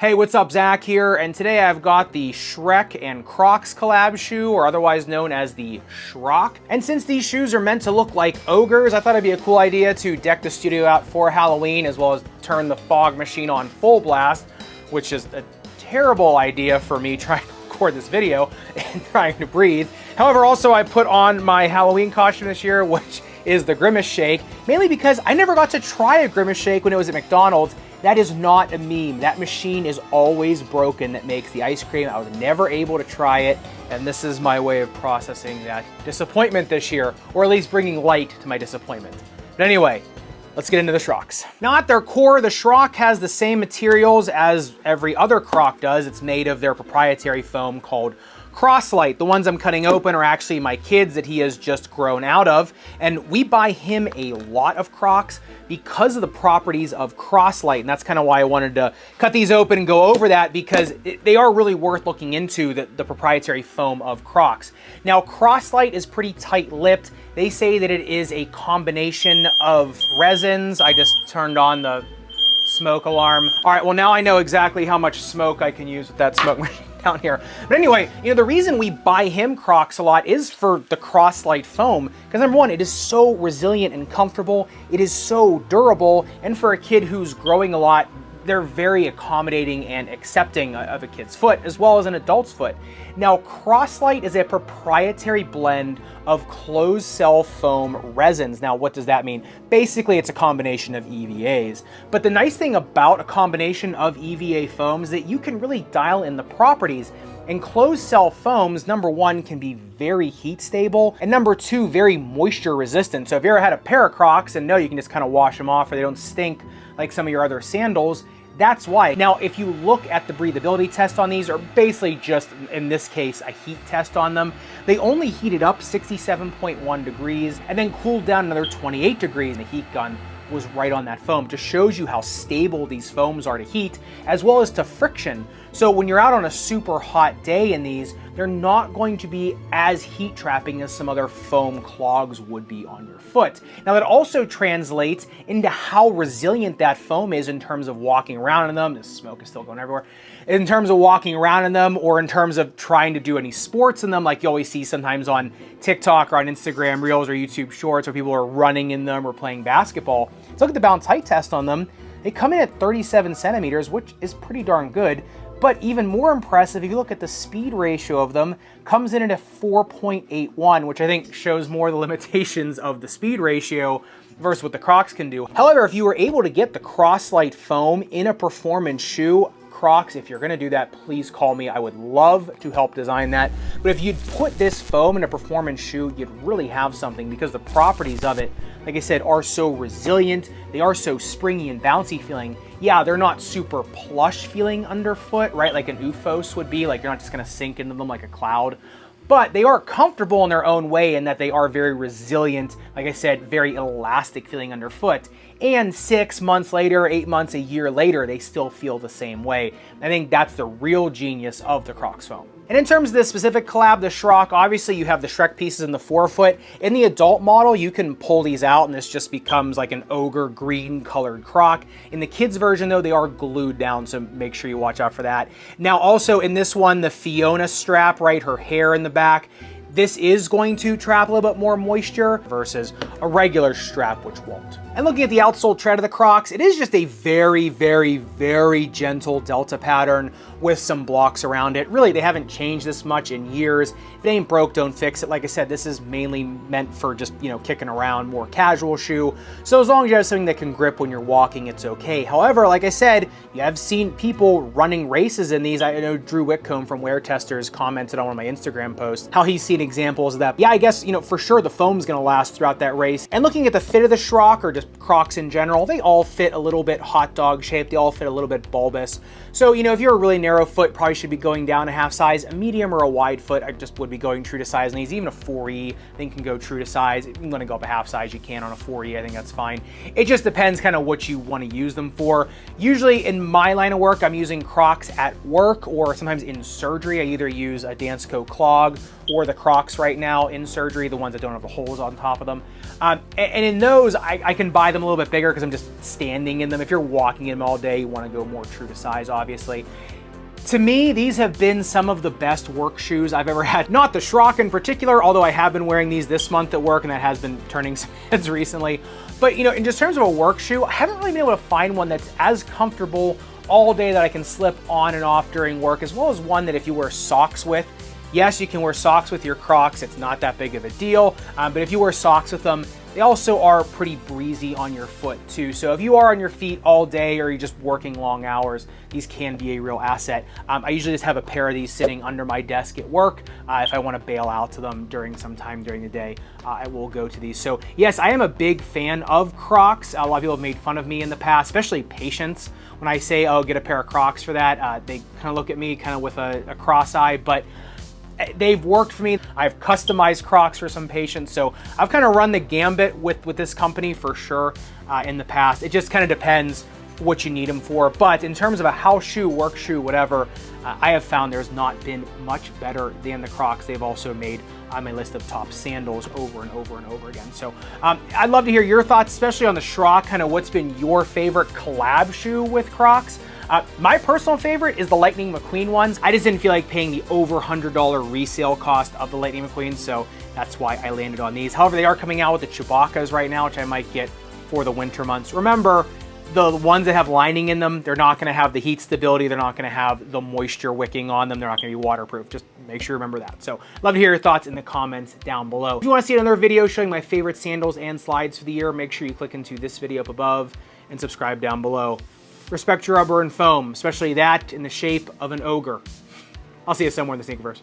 Hey, what's up? Zach here, and today I've got the Shrek and Crocs collab shoe, or otherwise known as the Shroc. And since these shoes are meant to look like ogres, I thought it'd be a cool idea to deck the studio out for Halloween, as well as turn the fog machine on full blast, which is a terrible idea for me trying to record this video and trying to breathe. However, also I put on my Halloween costume this year, which is the Grimace Shake, mainly because I never got to try a Grimace Shake when it was at McDonald's. That is not a meme. That machine is always broken that makes the ice cream. I was never able to try it, and this is my way of processing that disappointment this year, or at least bringing light to my disappointment. But anyway, let's get into the Shrocs. Now at their core, the Shroc has the same materials as every other Croc does. It's made of their proprietary foam called Croslite. The ones I'm cutting open are actually my kid's that he has just grown out of, and we buy him a lot of Crocs because of the properties of Croslite, and that's kind of why I wanted to cut these open and go over that, because they are really worth looking into, the proprietary foam of Crocs. Now, Croslite is pretty tight-lipped. They say that it is a combination of resins. I just turned on the smoke alarm. All right, well now I know exactly how much smoke I can use with that smoke machine down here. But anyway, the reason we buy him Crocs a lot is for the Croslite foam, because number one, it is so resilient and comfortable, it is so durable, and for a kid who's growing a lot, they're very accommodating and accepting of a kid's foot as well as an adult's foot. Now, Croslite is a proprietary blend of closed cell foam resins. Now, what does that mean? Basically, it's a combination of EVAs. But the nice thing about a combination of EVA foams is that you can really dial in the properties. And closed cell foams, number one, can be very heat stable, and number two, very moisture resistant. So if you ever had a pair of Crocs and know you can just kind of wash them off or they don't stink like some of your other sandals, that's why. Now, if you look at the breathability test on these, or basically just, in this case, a heat test on them, they only heated up 67.1 degrees and then cooled down another 28 degrees. The heat gun was right on that foam. Just shows you how stable these foams are to heat, as well as to friction. So when you're out on a super hot day in these, they're not going to be as heat trapping as some other foam clogs would be on your foot. Now that also translates into how resilient that foam is in terms of walking around in them. This smoke is still going everywhere. In terms of walking around in them, or in terms of trying to do any sports in them, like you always see sometimes on TikTok or on Instagram Reels or YouTube Shorts where people are running in them or playing basketball. So look at the bounce height test on them. They come in at 37 centimeters, which is pretty darn good. But even more impressive, if you look at the speed ratio of them, comes in at a 4.81, which I think shows more the limitations of the speed ratio versus what the Crocs can do. However, if you were able to get the Croslite foam in a performance shoe, Crocs, if you're gonna do that, please call me. I would love to help design that. But if you'd put this foam in a performance shoe, you'd really have something, because the properties of it, like I said, are so resilient. They are so springy and bouncy feeling. Yeah, they're not super plush feeling underfoot, right? Like an OOFOS would be, like you're not just gonna sink into them like a cloud. But they are comfortable in their own way, in that they are very resilient, like I said, very elastic feeling underfoot. And 6 months later, 8 months, a year later, they still feel the same way. I think that's the real genius of the Crocs foam. And in terms of this specific collab, the Shroc, obviously you have the Shrek pieces in the forefoot. In the adult model, you can pull these out and this just becomes like an ogre green colored Croc. In the kids version though, they are glued down, so make sure you watch out for that. Now also in this one, the Fiona strap, right, her hair in the back, this is going to trap a little bit more moisture versus a regular strap, which won't. And looking at the outsole tread of the Crocs, it is just a very, very, very gentle delta pattern with some blocks around it. Really, they haven't changed this much in years. If it ain't broke, don't fix it. Like I said, this is mainly meant for just, kicking around, more casual shoe. So as long as you have something that can grip when you're walking, it's okay. However, like I said, you have seen people running races in these. I know Drew Whitcomb from Wear Testers commented on one of my Instagram posts how he's seen examples of that. Yeah, I guess, for sure the foam's gonna last throughout that race. And looking at the fit of the Shroc, or just Crocs in general, they all fit a little bit hot dog shaped. They all fit a little bit bulbous. So, if you're a really narrow foot, probably should be going down a half size. A medium or a wide foot, I just would be going true to size. And these, even a 4E, I think can go true to size. If you want to go up a half size, you can on a 4E. I think that's fine. It just depends kind of what you want to use them for. Usually in my line of work, I'm using Crocs at work, or sometimes in surgery. I either use a Dansko clog or the Crocs right now in surgery, the ones that don't have the holes on top of them. And in those, I can even buy them a little bit bigger because I'm just standing in them. If you're walking in them all day, you want to go more true to size, obviously. To me, these have been some of the best work shoes I've ever had. Not the Shroc in particular, although I have been wearing these this month at work and that has been turning some heads recently. But you know, in just terms of a work shoe, I haven't really been able to find one that's as comfortable all day that I can slip on and off during work, as well as one that if you wear socks with, yes, you can wear socks with your Crocs, it's not that big of a deal, but if you wear socks with them, they also are pretty breezy on your foot too. So if you are on your feet all day or you're just working long hours, these can be a real asset. I usually just have a pair of these sitting under my desk at work. If I want to bail out to them during some time during the day, I will go to these. So yes, I am a big fan of Crocs. A lot of people have made fun of me in the past, especially patients. When I say, oh, get a pair of Crocs for that, they kind of look at me kind of with a cross eye, but they've worked for me. I've customized Crocs for some patients, so I've kind of run the gambit with this company for sure in the past. It just kind of depends what you need them for, but in terms of a house shoe, work shoe, whatever, I have found there's not been much better than the Crocs. They've also made my list of top sandals over and over and over again. So I'd love to hear your thoughts, especially on the Shroc, kind of what's been your favorite collab shoe with Crocs. My personal favorite is the Lightning McQueen ones. I just didn't feel like paying the over $100 resale cost of the Lightning McQueen, so that's why I landed on these. However, they are coming out with the Chewbacca's right now, which I might get for the winter months. Remember, the ones that have lining in them, they're not gonna have the heat stability, they're not gonna have the moisture wicking on them, they're not gonna be waterproof. Just make sure you remember that. So, love to hear your thoughts in the comments down below. If you wanna see another video showing my favorite sandals and slides for the year, make sure you click into this video up above and subscribe down below. Respect your rubber and foam, especially that in the shape of an ogre. I'll see you somewhere in the Sneakerverse.